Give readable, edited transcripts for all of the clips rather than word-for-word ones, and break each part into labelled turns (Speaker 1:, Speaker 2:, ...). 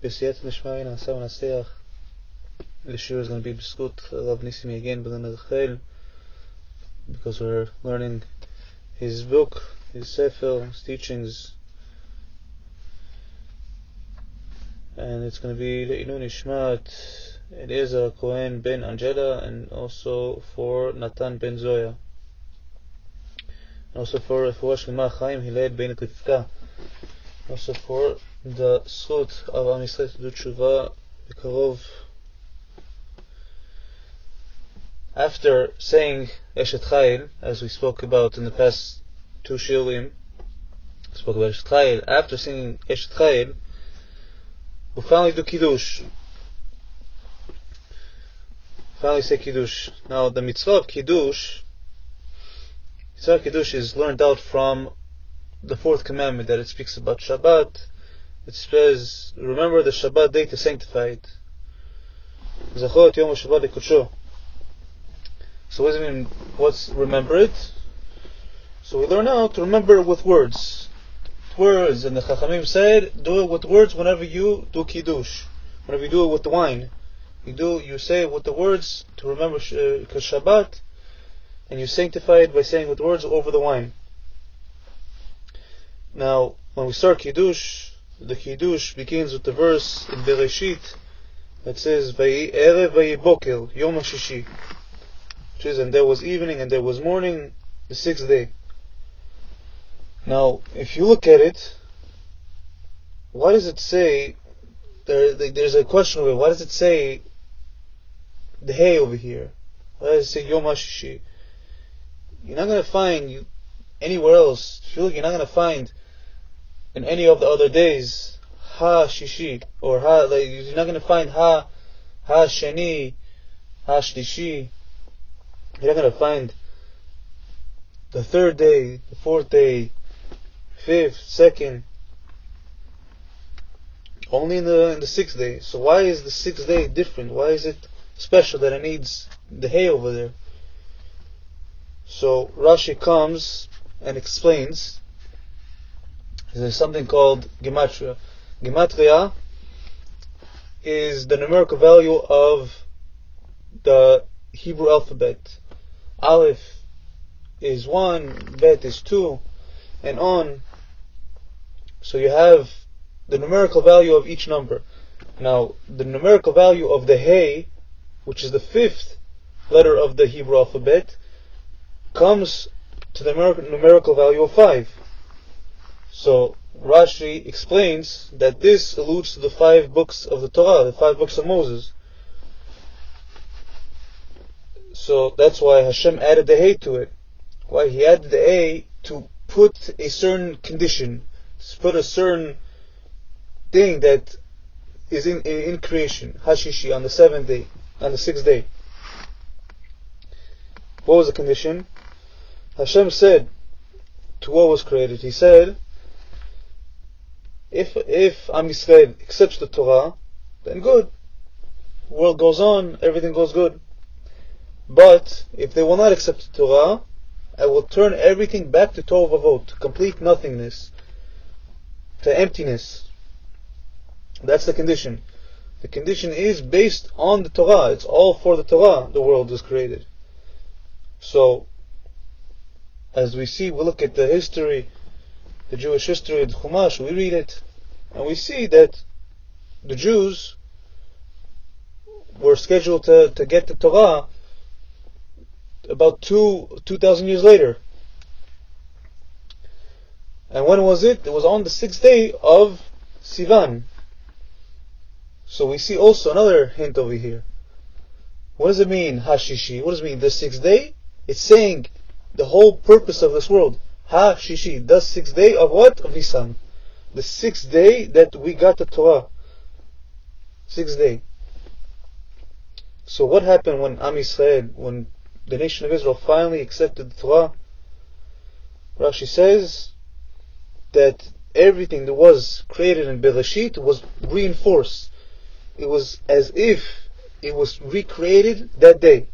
Speaker 1: בסייעתא דשמיא נעשה ונצליח. The shiur is going to be בזכות Rabbi Nissim Yagen, because we're learning his book, his sefer, his teachings, and it's going to be Le'ilui Nishmat Eliezer Cohen ben Angela, and also for Natan ben Zoya, and also for Refuah Shlema Chaim Hillel ben Rivka, also for the zchut of Am Yisrael to do Tשובה בקרוב. After saying Eshet Chayil, as we spoke about in the past two shiurim, spoke about Eshet Chayil. After singing Eshet Chayil, we finally do Kiddush. Finally say Kiddush. Now the mitzvah of Kiddush, is learned out from the fourth commandment, that it speaks about Shabbat. It says, remember the Shabbat day to sanctify it. Zachor yom Shabbat lekodsho. So what does it mean? What's remember it? So we learn how to remember with words. Words, and the Chachamim said, do it with words whenever you do Kiddush. Whenever you do it with the wine. You say it with the words to remember Shabbat, and you sanctify it by saying with words over the wine. Now, when we start Kiddush, the Kiddush begins with the verse in Bereshit that says, Vayi erev vayi boker, Yom HaShishi. And there was evening and there was morning, the sixth day. Now, if you look at it, why does it say, there's a question over it, why does it say the hay over here? Why does it say Yom HaShishi? You're not going to find anywhere else, if you look, you're not going to find in any of the other days Ha-Shishi, or you're not going to find Ha-Sheni, Ha-Shlishi. You're not going to find the third day, the fourth day, fifth, second, only in the sixth day. So why is the sixth day different? Why is it special that it needs the hay over there? So Rashi comes and explains there's something called Gematria. Gematria is the numerical value of the Hebrew alphabet. Aleph is 1, Bet is 2, and on. So you have the numerical value of each number. Now, the numerical value of the Hey, which is the fifth letter of the Hebrew alphabet, comes to the numerical value of 5. So Rashi explains that this alludes to the 5 books of the Torah, the 5 books of Moses. So that's why Hashem added the hay to it. Why he added the hay? To put a certain condition, to put a certain thing that is in creation. Hashishi, on the 7th day, on the 6th day. What was the condition? Hashem said to what was created, He said, if Am Yisrael accepts the Torah, then good. The world goes on, everything goes good. But if they will not accept the Torah, I will turn everything back to Tohu Vavot, to complete nothingness, to emptiness. That's the condition. The condition is based on the Torah. It's all for the Torah the world was created. So, as we see, we look at the history, the Jewish history, the Chumash, we read it, and we see that the Jews were scheduled to get the Torah about 2,000 years later. And when was it? It was on the 6th day of Sivan. So we see also another hint over here. What does it mean, Hashishi? What does it mean, the 6th day? It's saying the whole purpose of this world. Hashishi, the 6th day of what? Of Nisan. The 6th day that we got the Torah. 6th day. So what happened when Am Yisrael, when the nation of Israel finally accepted the Torah? Rashi says that everything that was created in Bereshit was reinforced. It was as if it was recreated that day.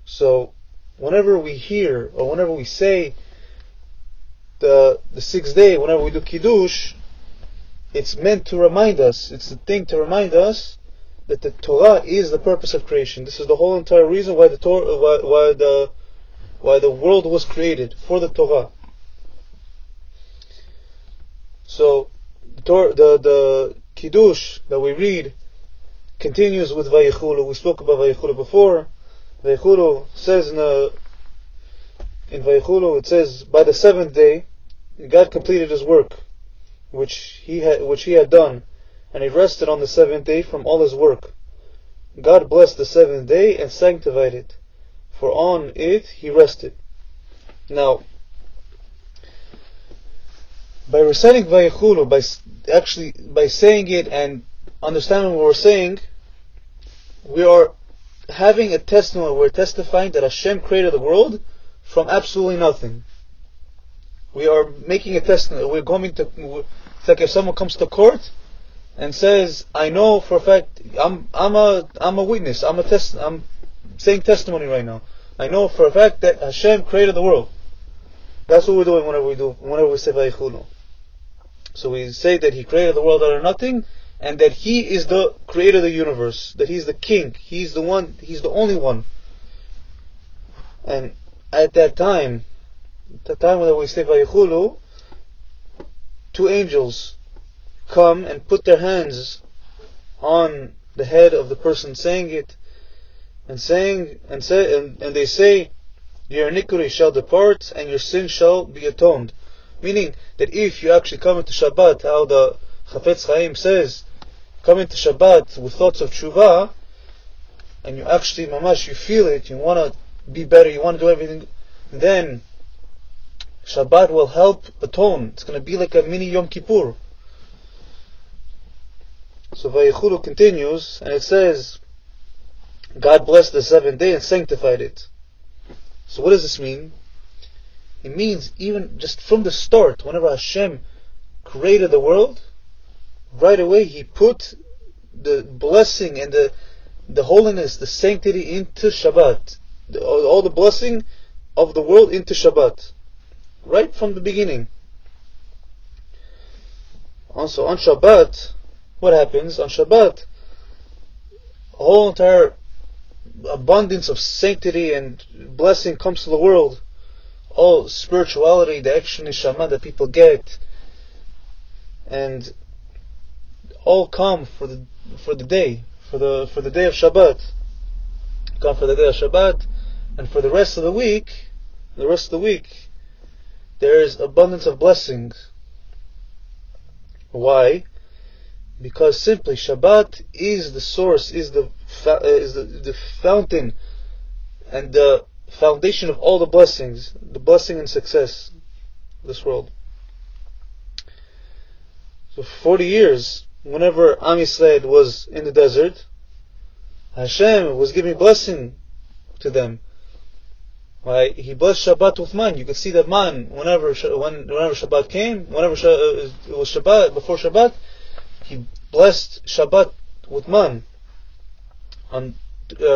Speaker 1: So whenever we hear or whenever we say the 6th day, whenever we do Kiddush, it's meant to remind us, it's the thing to remind us that the Torah is the purpose of creation. This is the whole entire reason why the world was created, for the Torah. So the Kiddush that we read continues with Vayichulu. We spoke about Vayichulu before. Vayichulu says in Vayichulu, it says, by the seventh day, God completed His work, which He had done, and He rested on the seventh day from all His work. God blessed the seventh day and sanctified it, for on it He rested. Now, by reciting Vayichulu, by saying it and understanding what we're saying, we are having a testimony. We're testifying that Hashem created the world from absolutely nothing. We are making a testimony. It's like if someone comes to court and says, "I know for a fact, I'm a witness. I'm saying testimony right now. I know for a fact that Hashem created the world." That's what we're doing whenever we say Vayichulu. So we say that He created the world out of nothing, and that He is the creator of the universe, that He's the king, He's the one, He's the only one. And at that time when we say Vayichulu, two angels come and put their hands on the head of the person saying it, and they say, your iniquity shall depart and your sin shall be atoned. Meaning that if you actually come into Shabbat, how the Chafetz Chaim says, come into Shabbat with thoughts of Tשוba, and you actually, you feel it, you want to be better, you want to do everything, then Shabbat will help atone. It's going to be like a mini Yom Kippur. So Vayichulu continues, and it says, God blessed the seventh day and sanctified it. So what does this mean? It means even just from the start, whenever Hashem created the world, right away He put the blessing and the holiness, the sanctity into Shabbat. All the blessing of the world into Shabbat. Right from the beginning. Also on Shabbat, what happens? On Shabbat, a whole entire abundance of sanctity and blessing comes to the world. All spirituality, the extra neshama that people get, and all come for the day, for the day of Shabbat. Come for the day of Shabbat, and for the rest of the week, there is abundance of blessings. Why? Because simply Shabbat is the source, is the fountain, and the foundation of all the blessings, the blessing and success of this world. So for 40 years, whenever Am Yisrael was in the desert, Hashem was giving blessing to them. Why? He blessed Shabbat with man. You could see that man, whenever Shabbat came, whenever it was Shabbat, before Shabbat, He blessed Shabbat with man. On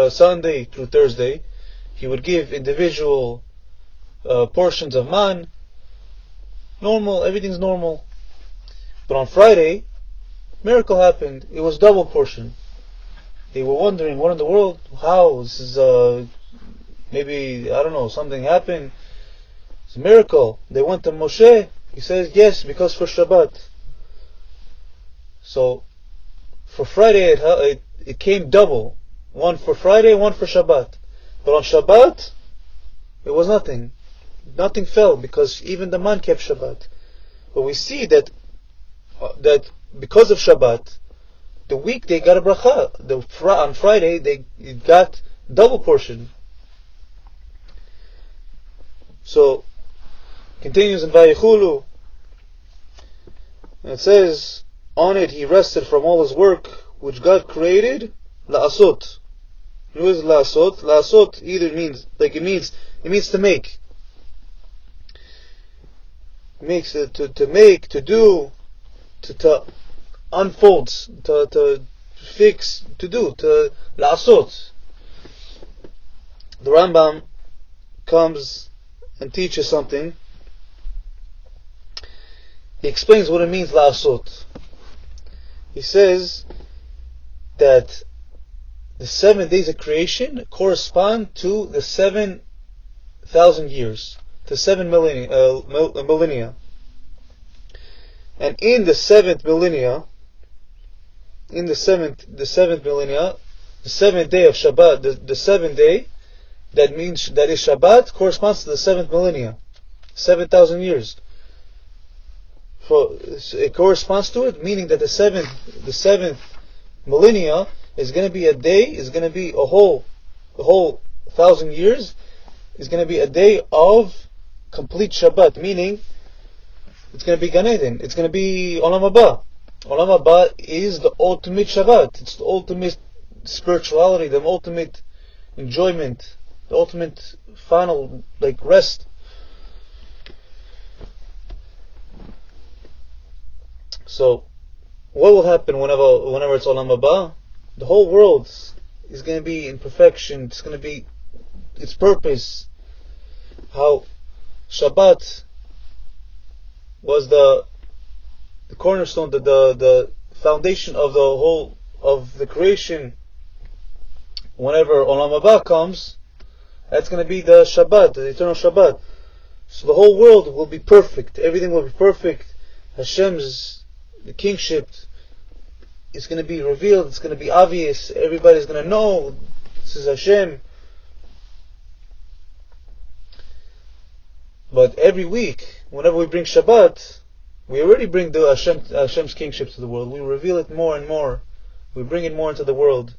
Speaker 1: Sunday through Thursday, He would give individual portions of man. Normal, everything's normal. But on Friday, miracle happened. It was double portion. They were wondering, what in the world? How? This is maybe, I don't know, something happened. It's a miracle. They went to Moshe. He says, yes, because for Shabbat. So, for Friday it came double. One for Friday, one for Shabbat. But on Shabbat, it was nothing. Nothing fell, because even the man kept Shabbat. But we see that because of Shabbat, the week they got a bracha. On Friday they got double portion. So, continues in Vayichulu, and it says, on it He rested from all His work which God created, la'asot. What is la'asot? La'asot either means, it means to make. It makes to make, to do, to unfold, to fix, to do, to la'asot. The Rambam comes and teaches something. He explains what it means la'asot. he says that the 7 days of creation correspond to the 7,000 years, to 7 millennia. And in the seventh millennia, the seventh day of Shabbat, the seventh day, that is Shabbat, corresponds to the 7th millennia, 7,000 years. So it corresponds to it, meaning that the seventh millennia is going to be a day, is going to be a whole 1,000 years, is going to be a day of complete Shabbat, meaning it's going to be Gan Eden, it's going to be Olam Haba. Olam Haba is the ultimate Shabbat, it's the ultimate spirituality, the ultimate enjoyment, the ultimate final rest. So what will happen whenever it's Olam Haba? The whole world is going to be in perfection. It's going to be its purpose. How Shabbat was the cornerstone, the foundation of the whole of the creation. Whenever Olam Haba comes, that's going to be the Shabbat, the eternal Shabbat. So the whole world will be perfect. Everything will be perfect. Hashem's the kingship is going to be revealed. It's going to be obvious. Everybody's going to know this is Hashem. But every week, whenever we bring Shabbat, we already bring the Hashem's kingship to the world. We reveal it more and more. We bring it more into the world.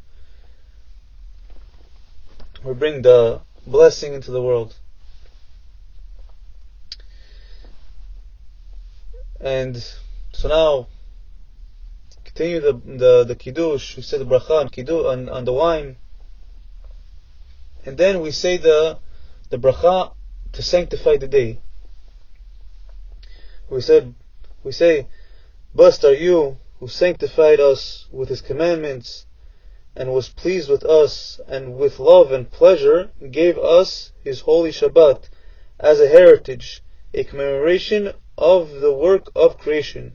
Speaker 1: We bring the blessing into the world. And so now, continue the kiddush. We say the bracha on the wine, and then we say the bracha to sanctify the day. We say, blessed are you who sanctified us with His commandments, and was pleased with us, and with love and pleasure gave us His holy Shabbat as a heritage, a commemoration of the work of creation.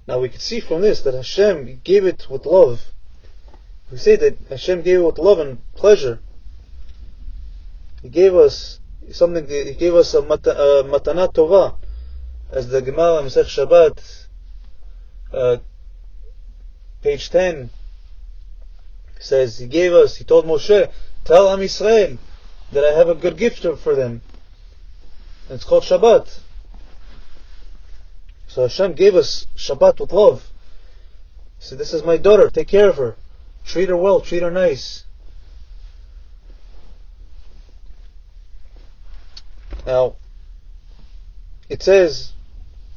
Speaker 1: Now we can see from this that Hashem gave it with love. We say that Hashem gave it with love and pleasure. He gave us something. He gave us a matana tova, as the Gemara Masech Shabbat, page 10 says. He told Moshe, tell Am Yisrael that I have a good gift for them. And it's called Shabbat. So Hashem gave us Shabbat with love. He said, this is my daughter, take care of her. Treat her well, treat her nice. Now, it says,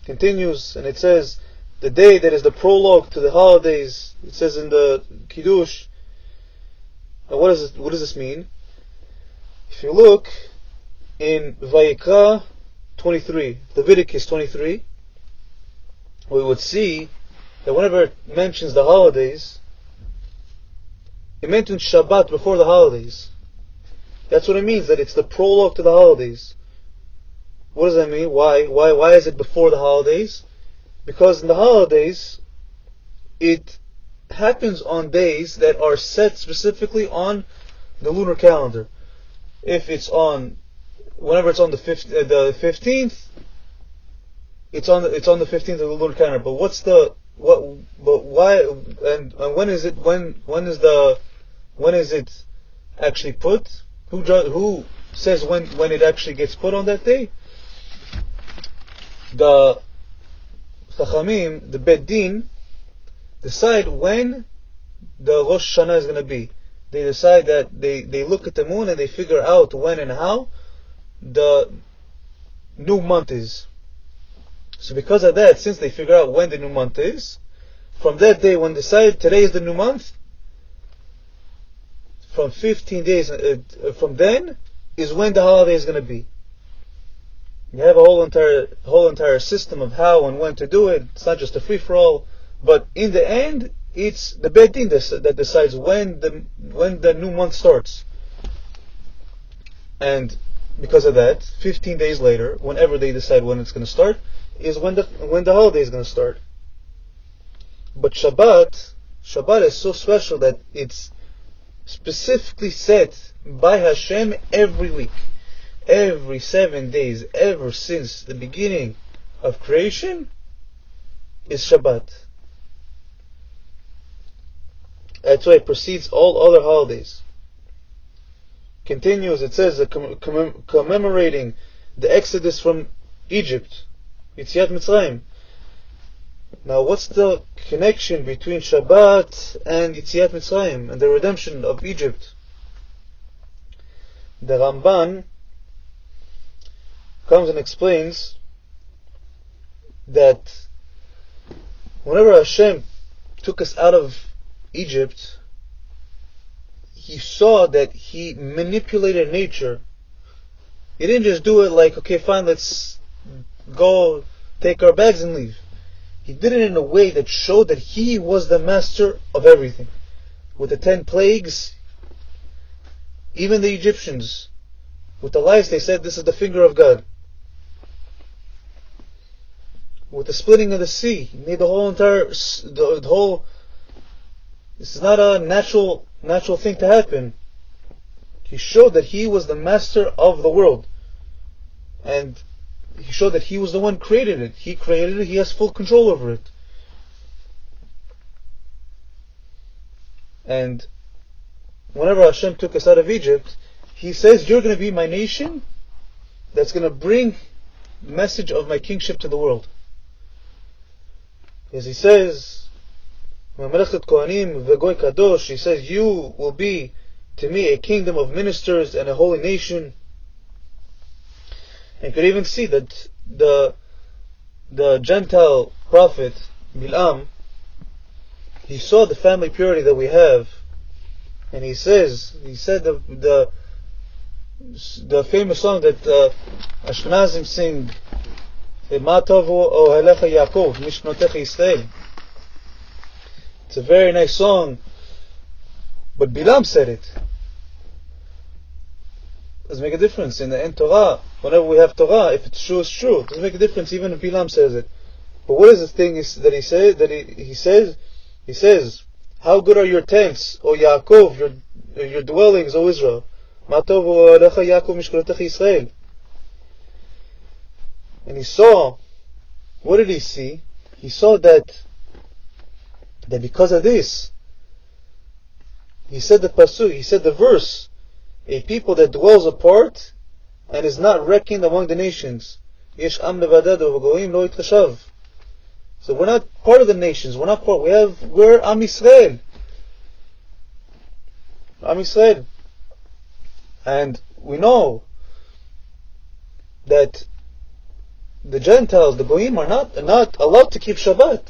Speaker 1: continues, and it says, the day that is the prologue to the holidays, it says in the Kiddush. Now what does this mean? If you look in Vayikra 23, Leviticus 23, we would see that whenever it mentions the holidays, it mentions Shabbat before the holidays. That's what it means, that it's the prologue to the holidays. What does that mean? Why is it before the holidays? Because in the holidays, it happens on days that are set specifically on the lunar calendar. Whenever it's on the 15th, it's on the 15th of the lunar calendar. But why? And when is it? When is it actually put? Who says when it actually gets put on that day? The Chachamim, the Bet Din, decide when the Rosh Hashanah is going to be. They decide that they look at the moon and they figure out when and how the new month is. So because of that, since they figure out when the new month is, from that day when they decide today is the new month, from 15 days from then is when the holiday is going to be. You have a whole entire system of how and when to do it. It's not just a free for all, but in the end, it's the Bet Din that decides when the new month starts. And because of that, 15 days later, whenever they decide when it's going to start, is when the holiday is going to start. But Shabbat is so special that it's specifically set by Hashem every week. Every 7 days, ever since the beginning of creation, is Shabbat. That's why it precedes all other holidays. Continues, it says, commemorating the exodus from Egypt, Yetziat Mitzrayim. Now, what's the connection between Shabbat and Yetziat Mitzrayim and the redemption of Egypt? The Ramban comes and explains that whenever Hashem took us out of Egypt, He saw that He manipulated nature. He didn't just do it like, okay, fine, let's go take our bags and leave. He did it in a way that showed that He was the master of everything. With the 10 plagues, even the Egyptians, with the lice, they said this is the finger of God. With the splitting of the sea, He made the whole. This is not a natural thing to happen. He showed that He was the master of the world, and He showed that He was the one who created it. He created it. He has full control over it. And whenever Hashem took us out of Egypt, He says, "You're going to be my nation that's going to bring the message of my kingship to the world." As He says, He says, "You will be to me a kingdom of ministers and a holy nation." And you could even see that the Gentile prophet Bilam, he saw the family purity that we have, and he said the famous song that Ashkenazim sing, "Ma tovu ohelecha Yaakov mishnotecha Yisrael." It's a very nice song, but Bilam said it. Doesn't make a difference. In the end Torah, whenever we have Torah, if it's true, it's true. It doesn't make a difference even if Bilam says it. But what is the thing that he said? That he says, "How good are your tents, O Yaakov, your dwellings, O Israel." Ma tovu alecha Yaakov mishkotecha Yisrael. And he saw, what did he see? He saw that because of this, he said the pasuk, he said the verse, a people that dwells apart and is not reckoned among the nations. Yesh am levadado v'goyim lo yitchashav. So we're not part of the nations. We're not part. We're Am Yisrael. Am Yisrael. And we know that the Gentiles, the Goyim, are not allowed to keep Shabbat.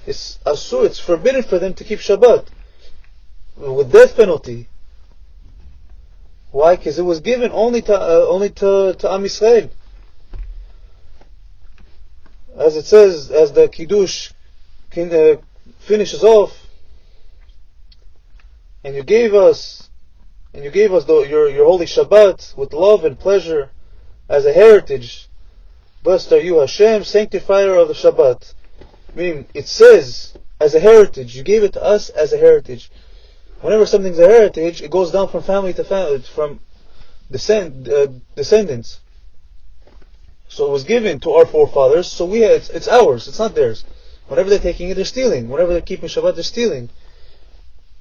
Speaker 1: It's asur. It's forbidden for them to keep Shabbat with death penalty. Why? Because it was given only to Am Yisrael. As it says, as the Kiddush finishes off, and you gave us your holy Shabbat with love and pleasure as a heritage. Blessed are you, Hashem, sanctifier of the Shabbat. Meaning, it says as a heritage. You gave it to us as a heritage. Whenever something's a heritage, it goes down from family to family, from descendants. So it was given to our forefathers, so it's ours, it's not theirs. Whenever they're taking it, they're stealing. Whenever they're keeping Shabbat, they're stealing.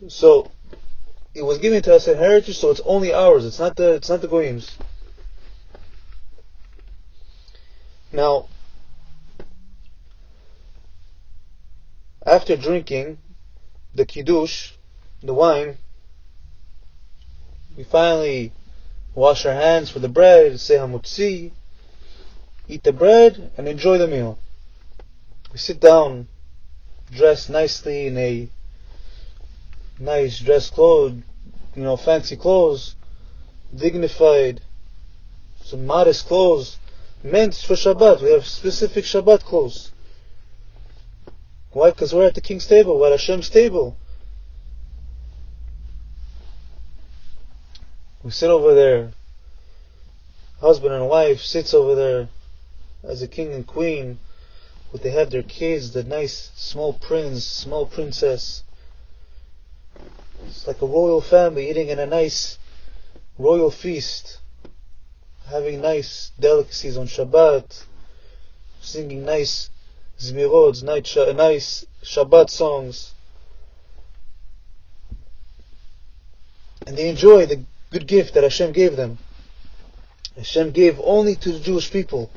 Speaker 1: So it was given to us as heritage, so it's only ours. It's not the Goyim's. Now, after drinking the Kiddush, the wine, we finally wash our hands for the bread, say Hamutzi, eat the bread, and enjoy the meal. We sit down, dressed nicely in a nice dress clothes, fancy clothes, dignified, some modest clothes, meant for Shabbat. We have specific Shabbat clothes. Why? Because we're at the King's table, we're at Hashem's table. We sit over there. Husband and wife sits over there as a king and queen, But they have their kids, the nice small prince, small princess. It's like a royal family eating in a nice royal feast, having nice delicacies on Shabbat, singing nice zmirot, nice Shabbat songs. And they enjoy the good gift that Hashem gave them. Hashem gave only to the Jewish people.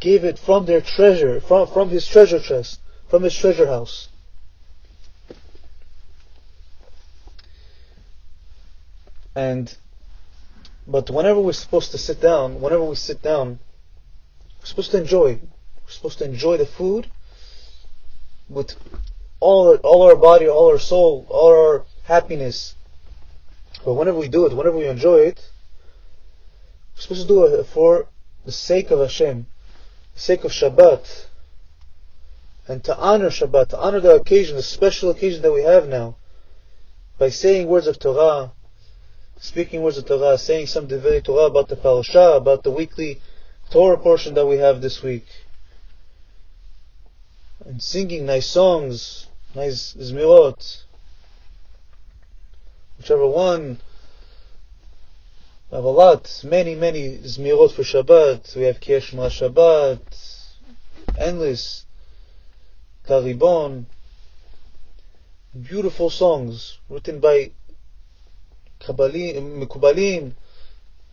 Speaker 1: Gave it from their treasure, from His treasure chest, from His treasure house. But whenever we're supposed to sit down, we're supposed to enjoy. We're supposed to enjoy the food with all our body, all our soul, all our happiness. But whenever we do it, whenever we enjoy it, we're supposed to do it for the sake of Hashem, the sake of Shabbat, and to honor Shabbat, to honor the occasion, the special occasion that we have now, by saying words of Torah, speaking words of Torah, saying some divrei Torah about the parasha, about the weekly Torah portion that we have this week, and singing nice songs, nice zmirot, whichever one. We have a lot, many zmirot for Shabbat. We have Kiyashma Shabbat, endless, Karibon, beautiful songs written by Mekubalim,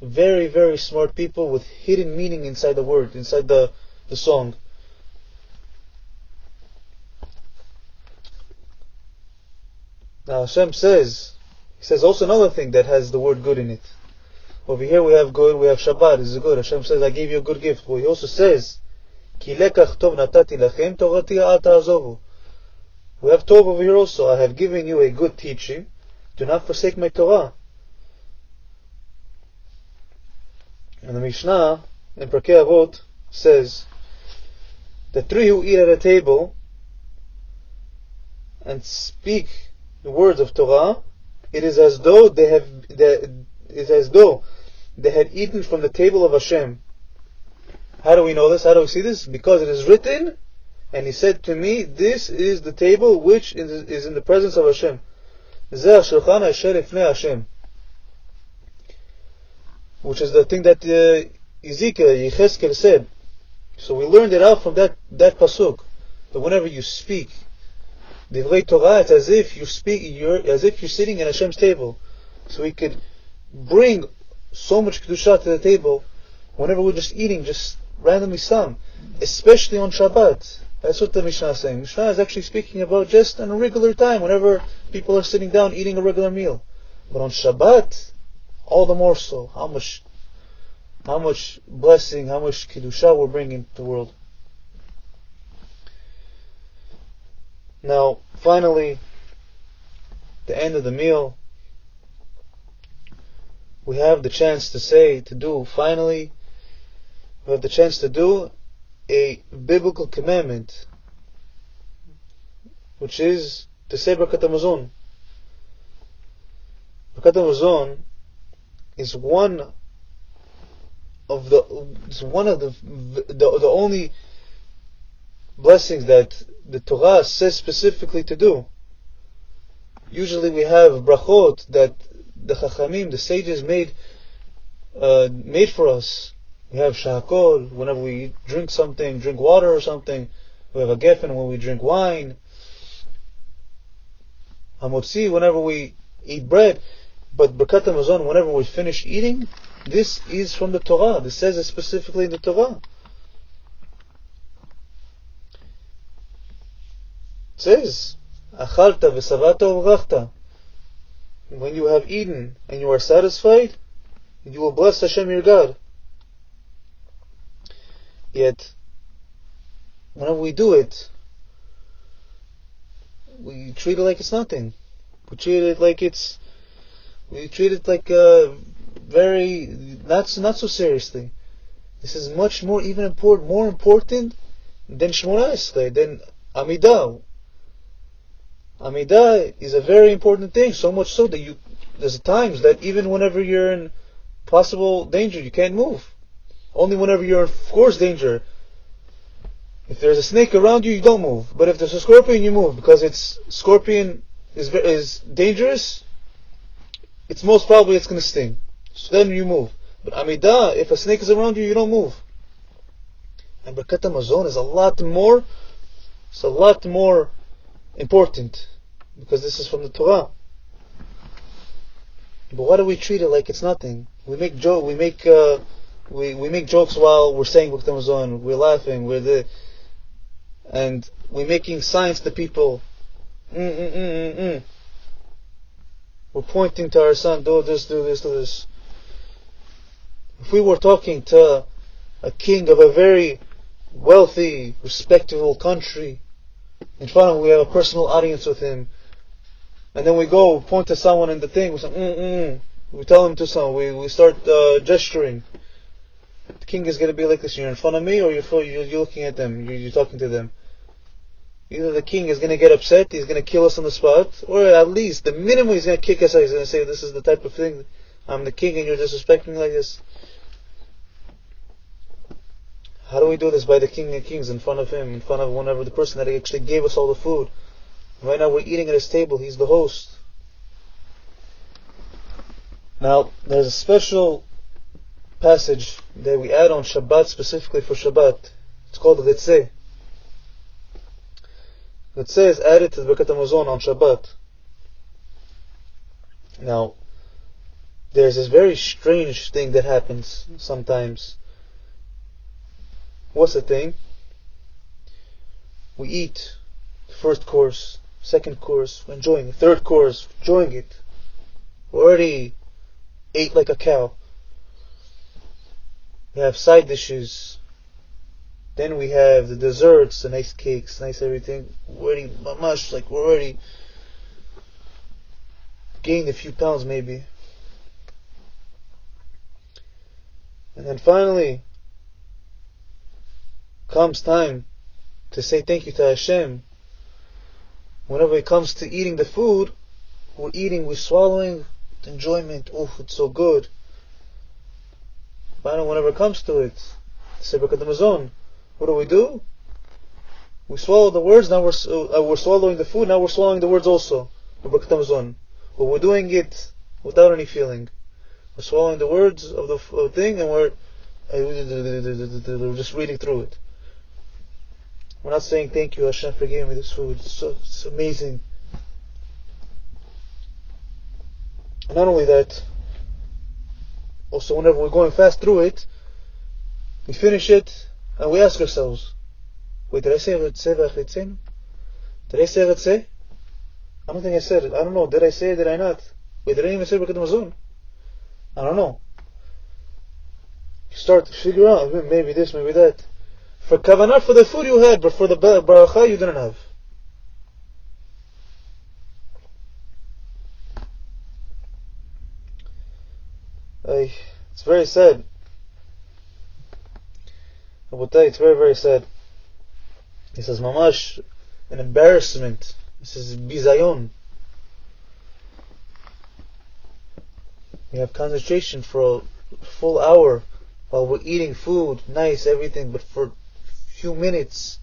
Speaker 1: very smart people with hidden meaning inside the word, inside the song. Now Hashem says, He says also another thing that has the word good in it. Over here we have good, we have Shabbat, this is good. Hashem says, I gave you a good gift. But He also says, Ki lekach tov natati lachem, torati al ta'azovu. We have Torah over here also. I have given you a good teaching. Do not forsake my Torah. And the Mishnah in Pirkei Avot says the three who eat at a table and speak the words of Torah, it is as though they had eaten from the table of Hashem. How do we know this? How do we see this? Because it is written, and He said to me, this is the table which is in the presence of Hashem. Zeh hashulchan asher lifnei Hashem. Which is the thing that Y.E.S said. So we learned it out from that pasuk. That whenever you speak divrei Torah, it's as if you're sitting in Hashem's table. So we could bring so much kedusha to the table whenever we're just eating, just randomly some, especially on Shabbat. That's what the Mishnah is saying. Mishnah is actually speaking about just on a regular time, whenever people are sitting down eating a regular meal. But on Shabbat, all the more so. How much blessing, how much kedusha we're bringing to the world. Now, finally, the end of the meal, we have the chance to do a biblical commandment, which is to say Birkat HaMazon. Birkat HaMazon is one of the only blessings that the Torah says specifically to do. Usually we have brachot that the Chachamim, the sages made for us. We have shahakol whenever we drink water or something. We have a gefen when we drink wine. Hamotzi whenever we eat bread. But Birkat HaMazon, whenever we finish eating, this is from the Torah. This says it specifically in the Torah. It says, Achalta v'savata u'vrachta. When you have eaten and you are satisfied, you will bless Hashem your God. Yet, whenever we do it, we treat it like it's nothing. We treat it like very not so seriously. This is much more more important than Shmona Esrei, than Amidah. Amidah is a very important thing, so much so that there's times that even whenever you're in possible danger, you can't move. Only whenever you're in, of course, danger, If there's a snake around you, you don't move. But if there's a scorpion, you move, because scorpion is dangerous. It's most probably it's going to sting. So then you move. But Amidah, if a snake is around you, you don't move. And Birkat HaMazon is a lot more important, because this is from the Torah. But why do we treat it like it's nothing? We make jokes while we're saying Birkat HaMazon. We're laughing. And we're making signs to people. We're pointing to our son, do this, do this, do this. If we were talking to a king of a very wealthy, respectable country, in front of him, we have a personal audience with him, and then we go point to someone in the thing, we say, we tell him to someone, we start gesturing. The king is going to be like this: you're in front of me, or you're looking at them, you're talking to them. Either the king is going to get upset, he's going to kill us on the spot, or at least the minimum he's going to kick us out. He's going to say, this is the type of thing, I'm the king and you're disrespecting me like this. How do we do this? By the King of Kings, in front of him, in front of whenever the person that actually gave us all the food. Right now we're eating at his table, he's the host. Now, there's a special passage that we add on Shabbat, specifically for Shabbat. It's called Ritzeh. Ritzeh is added to the Birkat HaMazon on Shabbat. Now, there's this very strange thing that happens sometimes. What's the thing? We eat the first course, second course, we're enjoying it, third course, enjoying it. We already ate like a cow. We have side dishes. Then we have the desserts, the nice cakes, nice everything. We're already mamash, like we're already gained a few pounds maybe. And then finally comes time to say thank you to Hashem. Whenever it comes to eating the food, we're swallowing with enjoyment. Oh, it's so good. But whenever it comes to it, say Birkat HaMazon, what do? We swallow the words, now we're swallowing the food, now we're swallowing the words also. Birkat HaMazon. But we're doing it without any feeling. We're swallowing the words of the thing, and we're just reading through it. We're not saying thank you Hashem for giving me this food. It's amazing. And not only that, also whenever we're going fast through it, we finish it and we ask ourselves, wait, did I say Ritzeh v'achitzenu? Did I say Ritzeh? I don't think I said it. I don't know. Did I say it? Did I not? Wait, did I even say Birkat HaMazon? I don't know. You start to figure out, maybe this, maybe that. For kavanah, for the food you had, but for the baracha you didn't have. It's very sad. I will tell you, it's very, very sad. He says, mamash, an embarrassment. This is bizayon. We have concentration for a full hour while we're eating food, nice, everything, but for a few minutes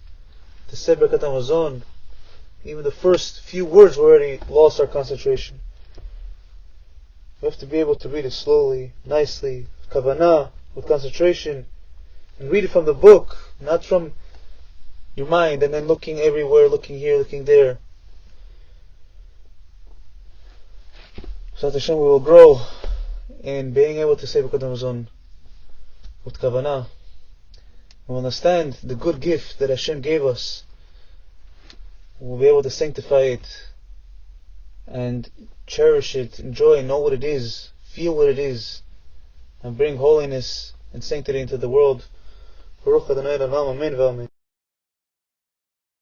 Speaker 1: to say Birkat HaMazon, even the first few words we already lost our concentration. We have to be able to read it slowly, nicely, kavanah, with concentration, and read it from the book, not from your mind, and then looking everywhere, looking here, looking there. So Hashem, we will grow in being able to say Birkat HaMazon with kavanah. We'll understand the good gift that Hashem gave us. We'll be able to sanctify it and cherish it, enjoy, know what it is, feel what it is, and bring holiness and sanctity into the world. Baruch Adonai Olam, Amen v'Amen.